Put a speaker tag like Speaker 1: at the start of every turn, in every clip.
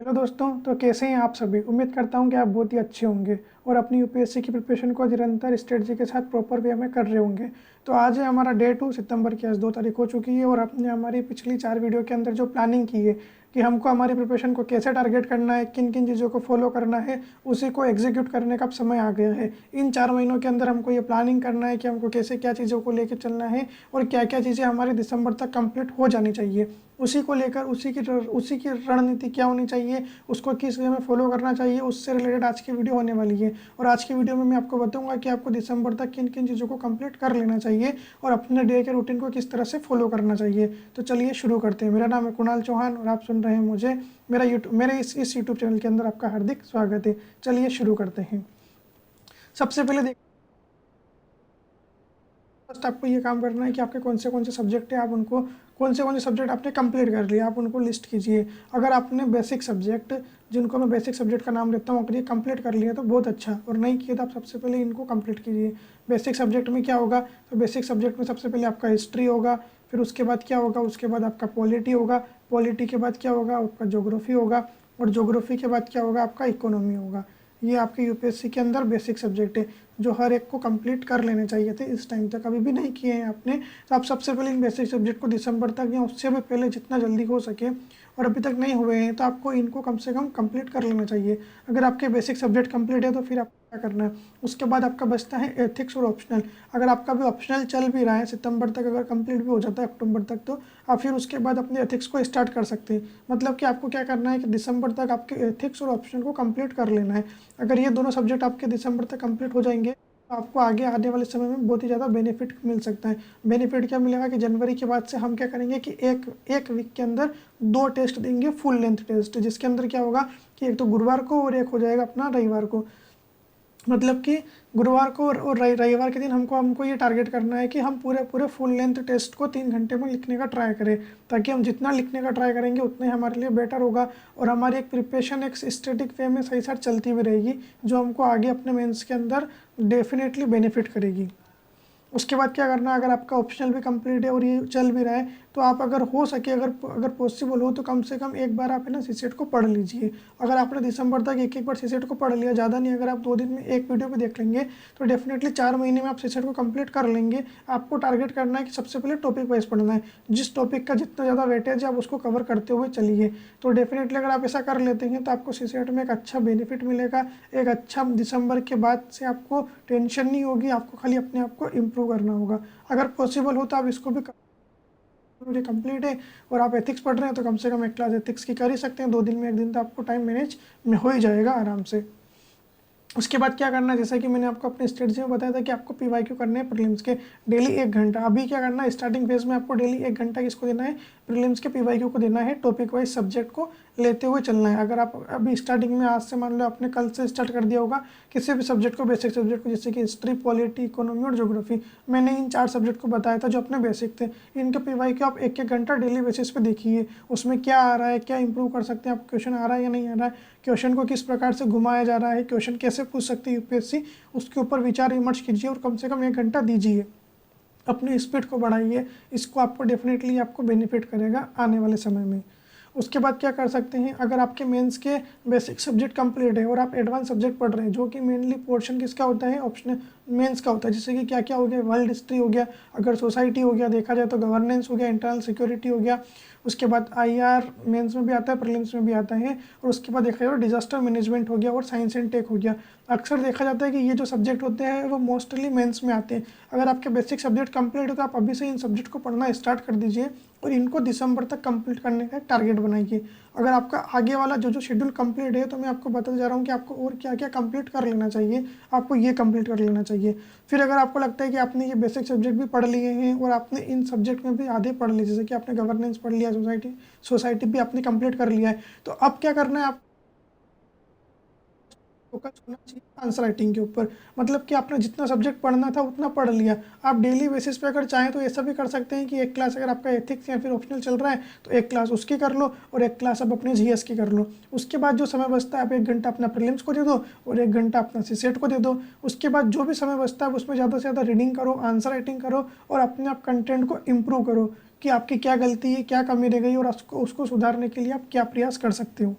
Speaker 1: Hello दोस्तों, तो कैसे हैं आप सभी। उम्मीद करता हूं कि आप बहुत ही अच्छे होंगे और अपनी यूपीएससी की प्रिपरेशन को निरंतर स्ट्रेटजी के साथ प्रॉपर वे में कर रहे होंगे। तो आज है हमारा डे 2 सितंबर की, आज 2 तारीख हो चुकी है और आपने हमारी पिछली 4 वीडियो के अंदर जो प्लानिंग की है कि हमको हमारी प्रिपरेशन को कैसे टारगेट करना है, किन किन चीज़ों को फॉलो करना है, उसी को एग्जीक्यूट करने का अब समय आ गया है। इन 4 महीनों के अंदर हमको ये प्लानिंग करना है कि हमको कैसे क्या चीज़ों को लेकर चलना है और क्या क्या चीज़ें हमारी दिसंबर तक कंप्लीट हो जानी चाहिए। उसी को लेकर उसी की रणनीति क्या होनी चाहिए, उसको किस वे में फॉलो करना चाहिए, उससे रिलेटेड आज की वीडियो होने वाली है। और आज की वीडियो में मैं आपको बताऊंगा कि आपको दिसंबर तक किन किन चीज़ों को कंप्लीट कर लेना चाहिए और अपने डे के रूटीन को किस तरह से फॉलो करना चाहिए। तो चलिए शुरू करते हैं। मेरा नाम है कुणाल चौहान और आप सुन रहे हैं मुझे। मेरे इस यूट्यूब चैनल के अंदर आपका हार्दिक स्वागत है। चलिए शुरू करते हैं। सबसे पहले फर्स्ट आपको ये काम करना है कि आपके कौन से सब्जेक्ट है, आप उनको कौन से सब्जेक्ट आपने कंप्लीट कर लिया, आप उनको लिस्ट कीजिए। अगर आपने बेसिक सब्जेक्ट, जिनको मैं बेसिक सब्जेक्ट का नाम देता हूँ, अगर ये कंप्लीट कर लिया तो बहुत अच्छा, और नहीं किया तो आप सबसे पहले इनको कंप्लीट कीजिए। बेसिक सब्जेक्ट में क्या होगा, तो बेसिक सब्जेक्ट में सबसे पहले आपका हिस्ट्री होगा, फिर उसके बाद क्या होगा, उसके बाद आपका पॉलिटी होगा, पॉलिटी के बाद क्या होगा, आपका ज्योग्राफी होगा, और ज्योग्राफी के बाद क्या होगा, आपका इकोनॉमी होगा। ये आपके यूपीएससी के अंदर बेसिक सब्जेक्ट है जो हर एक को कंप्लीट कर लेने चाहिए थे इस टाइम तक। अभी भी नहीं किए हैं आपने तो आप सबसे पहले इन बेसिक सब्जेक्ट को दिसंबर तक या उससे भी पहले जितना जल्दी हो सके, और अभी तक नहीं हुए हैं तो आपको इनको कम से कम कंप्लीट कर लेना चाहिए। अगर आपके बेसिक सब्जेक्ट कंप्लीट है तो फिर आपको क्या करना है, उसके बाद आपका बचता है एथिक्स और ऑप्शनल। अगर आपका भी ऑप्शनल चल भी रहा है सितंबर तक, अगर कंप्लीट भी हो जाता है अक्टूबर तक, तो आप फिर उसके बाद अपने एथिक्स को स्टार्ट कर सकते हैं। मतलब कि आपको क्या करना है कि दिसंबर तक आपके एथिक्स और ऑप्शनल को कंप्लीट कर लेना है। अगर ये दोनों सब्जेक्ट आपके दिसंबर तक कंप्लीट हो जाएंगे तो आपको आगे आने वाले समय में बहुत ही ज़्यादा बेनिफिट मिल सकता है। बेनिफिट क्या मिलेगा कि जनवरी के बाद से हम क्या करेंगे कि एक एक वीक के अंदर 2 टेस्ट देंगे, फुल लेंथ टेस्ट, जिसके अंदर क्या होगा कि एक तो गुरुवार को और एक हो जाएगा अपना रविवार को। मतलब कि गुरुवार को और रविवार के दिन हमको हमको ये टारगेट करना है कि हम पूरे पूरे फुल लेंथ टेस्ट को 3 घंटे में लिखने का ट्राई करें, ताकि हम जितना लिखने का ट्राई करेंगे उतना ही हमारे लिए बेटर होगा और हमारी एक प्रिपरेशन एक स्टैटिक वे में सही साथ चलती हुई रहेगी, जो हमको आगे अपने मेंस के अंदर डेफिनेटली बेनिफिट करेगी। उसके बाद क्या करना है, अगर आपका ऑप्शनल भी कंप्लीट है और ये चल भी रहा है तो आप अगर हो सके, अगर अगर पॉसिबल हो तो कम से कम एक बार आप है ना सीसेट को पढ़ लीजिए। अगर आपने दिसंबर तक एक एक बार सीसेट को पढ़ लिया, ज़्यादा नहीं, अगर आप 2 दिन में एक वीडियो भी देख लेंगे तो डेफिनेटली 4 महीने में आप सीसेट को कंप्लीट कर लेंगे। आपको टारगेट करना है कि सबसे पहले टॉपिक वाइज पढ़ना है, जिस टॉपिक का जितना ज़्यादा वेटेज है आप उसको कवर करते हुए चलिए। तो डेफिनेटली अगर आप ऐसा कर लेते हैं तो आपको सीसेट में एक अच्छा बेनिफिट मिलेगा। एक अच्छा दिसंबर के बाद से आपको टेंशन नहीं होगी, आपको खाली अपने आप को इम्प्रूव करना होगा। अगर पॉसिबल हो तो आप इसको भी मुझे कंप्लीट है और आप एथिक्स पढ़ रहे हैं तो कम से कम एक क्लास एथिक्स की कर ही सकते हैं। 2 दिन में, एक दिन तो आपको टाइम मैनेज में हो ही जाएगा आराम से। उसके बाद क्या करना है, जैसा कि मैंने आपको अपने स्ट्रेटजी में बताया था कि आपको पीवाईक्यू करने हैं प्रीलिम्स के डेली 1 घंटा। अभी क्या करना है, स्टार्टिंग फेज में आपको डेली 1 घंटा किसको देना है, प्रीलिम्स के पीवाईक्यू को देना है। टॉपिक वाइज सब्जेक्ट को लेते हुए चलना है। अगर आप अभी स्टार्टिंग में, आज से मान लो आपने कल से स्टार्ट कर दिया होगा किसी भी सब्जेक्ट को, बेसिक सब्जेक्ट को, जैसे कि हिस्ट्री, पॉलिटी, इकोनॉमी और ज्योग्राफी, मैंने इन 4 सब्जेक्ट को बताया था जो अपने बेसिक थे। इनके पीवाईक्यू आप 1-1 घंटा डेली बेसिस पे देखिए, उसमें क्या आ रहा है, क्या इंप्रूव कर सकते हैं, आप क्वेश्चन आ रहा है या नहीं आ रहा है, क्वेश्चन को किस प्रकार से घुमाया जा रहा है, क्वेश्चन कैसे पूछ सकती है यूपीएससी, उसके ऊपर विचार विमर्श कीजिए और कम से कम 1 घंटा दीजिए। अपनी स्पीड को बढ़ाइए, इसको आपको डेफिनेटली आपको बेनिफिट करेगा आने वाले समय में। उसके बाद क्या कर सकते हैं, अगर आपके मेंस के बेसिक सब्जेक्ट कंप्लीट है और आप एडवांस सब्जेक्ट पढ़ रहे हैं, जो कि मेनली पोर्शन किसका होता है, ऑप्शनल मेंस का होता है, जैसे कि क्या क्या हो गया, वर्ल्ड हिस्ट्री हो गया, अगर सोसाइटी हो गया, देखा जाए तो गवर्नेंस हो गया, इंटरनल सिक्योरिटी हो गया, उसके बाद आईआर मेंस में भी आता है, प्रीलिम्स में भी आता है, और उसके बाद देखा जाए तो डिजास्टर मैनेजमेंट हो गया और साइंस एंड टेक हो गया। अक्सर देखा जाता है कि ये जो सब्जेक्ट होते हैं वो मोस्टली मेंस में आते हैं। अगर आपके बेसिक सब्जेक्ट कंप्लीट हो तो आप अभी से इन सब्जेक्ट को पढ़ना स्टार्ट कर दीजिए और इनको दिसंबर तक कंप्लीट करने का एक टारगेट बनाइए। अगर आपका आगे वाला जो शेड्यूल कंप्लीट है तो मैं आपको बताते जा रहा हूँ कि आपको और क्या क्या कंप्लीट कर लेना चाहिए, आपको ये कंप्लीट कर लेना चाहिए। फिर अगर आपको लगता है कि आपने ये बेसिक सब्जेक्ट भी पढ़ लिए हैं और आपने इन सब्जेक्ट में भी आधे पढ़ लिए, जैसे कि आपने गवर्नेंस पढ़ लिया, सोसाइटी भी आपने कंप्लीट कर लिया है, तो अब क्या करना है, आप फोकस होना चाहिए आंसर राइटिंग के ऊपर। मतलब कि आपने जितना सब्जेक्ट पढ़ना था उतना पढ़ लिया। आप डेली बेसिस पे अगर चाहें तो ऐसा भी कर सकते हैं कि एक क्लास अगर आपका एथिक्स या फिर ऑप्शनल चल रहा है तो एक क्लास उसकी कर लो और एक क्लास आप अपने जीएस की कर लो। उसके बाद जो समय बचता है आप 1 घंटा अपना प्रीलिम्स को दे दो और 1 घंटा अपना सीसेट को दे दो। उसके बाद जो भी समय बचता है उसमें ज़्यादा से ज़्यादा रीडिंग करो, आंसर राइटिंग करो और अपने आप कंटेंट को इम्प्रूव करो कि आपकी क्या गलती है, क्या कमी रह गई और उसको सुधारने के लिए आप क्या प्रयास कर सकते हो।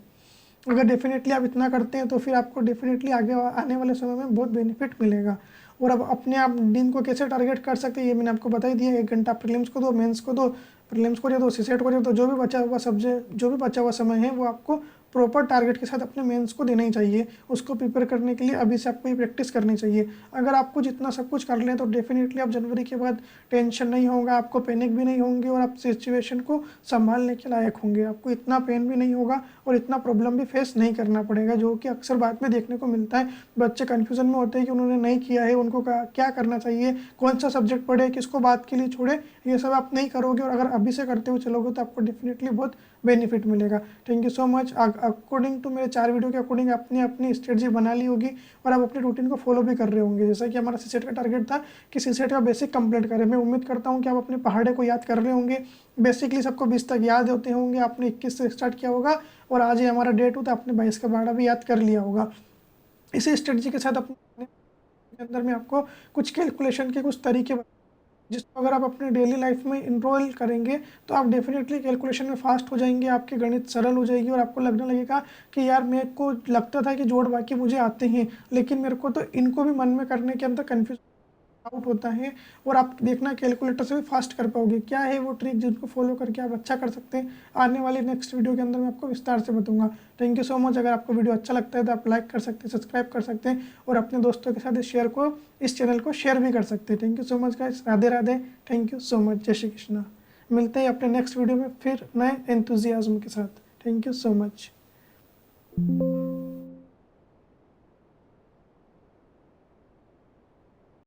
Speaker 1: अगर डेफिनेटली आप इतना करते हैं तो फिर आपको डेफिनेटली आगे आने वाले समय में बहुत बेनिफिट मिलेगा। और अब अपने आप दिन को कैसे टारगेट कर सकते हैं ये मैंने आपको बता ही दिया। 1 घंटा प्रीलिम्स को दो, मेंस को दो, प्रीलिम्स को दो, सीसेट को दो, जो भी बचा हुआ सब्जेक्ट, जो भी बचा हुआ समय है वो आपको प्रॉपर टारगेट के साथ अपने मेंस को देना ही चाहिए। उसको प्रिपेयर करने के लिए अभी से आपको ये प्रैक्टिस करनी चाहिए। अगर आपको जितना सब कुछ कर लें तो डेफिनेटली आप जनवरी के बाद टेंशन नहीं होगा, आपको पैनिक भी नहीं होंगे और आप सिचुएशन को संभालने के लायक होंगे। आपको इतना पेन भी नहीं होगा और इतना प्रॉब्लम भी फेस नहीं करना पड़ेगा, जो कि अक्सर बाद में देखने को मिलता है। बच्चे कन्फ्यूजन में होते हैं कि उन्होंने नहीं किया है, उनको क्या करना चाहिए, कौन सा सब्जेक्ट पढ़े, किसको बात के लिए छोड़े। ये सब आप नहीं करोगे और अगर अभी से करते हुए चलोगे तो आपको डेफिनेटली बहुत बेनिफिट मिलेगा। Thank you so much. According to मेरे 4 वीडियो के अकॉर्डिंग आपने अपनी स्ट्रेटजी बना ली होगी और आप अपने रूटीन को फॉलो भी कर रहे होंगे। जैसा कि हमारा सीसेट का टारगेट था कि सीसेट का बेसिक कंप्लीट करें। मैं उम्मीद करता हूँ कि आप अपने पहाड़े को याद कर रहे होंगे। बेसिकली सबको 20 तक याद होते होंगे। आपने 21 से स्टार्ट किया होगा और आज ही हमारा डेट हो तो आपने 22 का पहाड़ा भी याद कर लिया होगा। इसी स्ट्रेटजी के साथ अपने अंदर में आपको कुछ कैलकुलेशन के कुछ तरीके, जिसको अगर आप अपने डेली लाइफ में इनरोल करेंगे तो आप डेफिनेटली कैलकुलेशन में फास्ट हो जाएंगे, आपके गणित सरल हो जाएगी और आपको लगने लगेगा कि यार मेरे को लगता था कि जोड़ बाकी मुझे आते हैं, लेकिन मेरे को तो इनको भी मन में करने के अंदर कन्फ्यूज आउट होता है। और आप देखना कैलकुलेटर से भी फास्ट कर पाओगे। क्या है वो ट्रिक जिनको फॉलो करके आप अच्छा कर सकते हैं, आने वाले नेक्स्ट वीडियो के अंदर मैं आपको विस्तार से बताऊंगा। Thank you so much. अगर आपको वीडियो अच्छा लगता है तो आप लाइक कर सकते हैं, सब्सक्राइब कर सकते हैं और अपने दोस्तों के साथ इस चैनल को शेयर भी कर सकते हैं। Thank you so much guys. Radhe Radhe. Thank you so much. जय श्री कृष्णा। मिलते हैं अपने नेक्स्ट वीडियो में फिर नए एंथुजियाज्म के साथ। Thank you so much.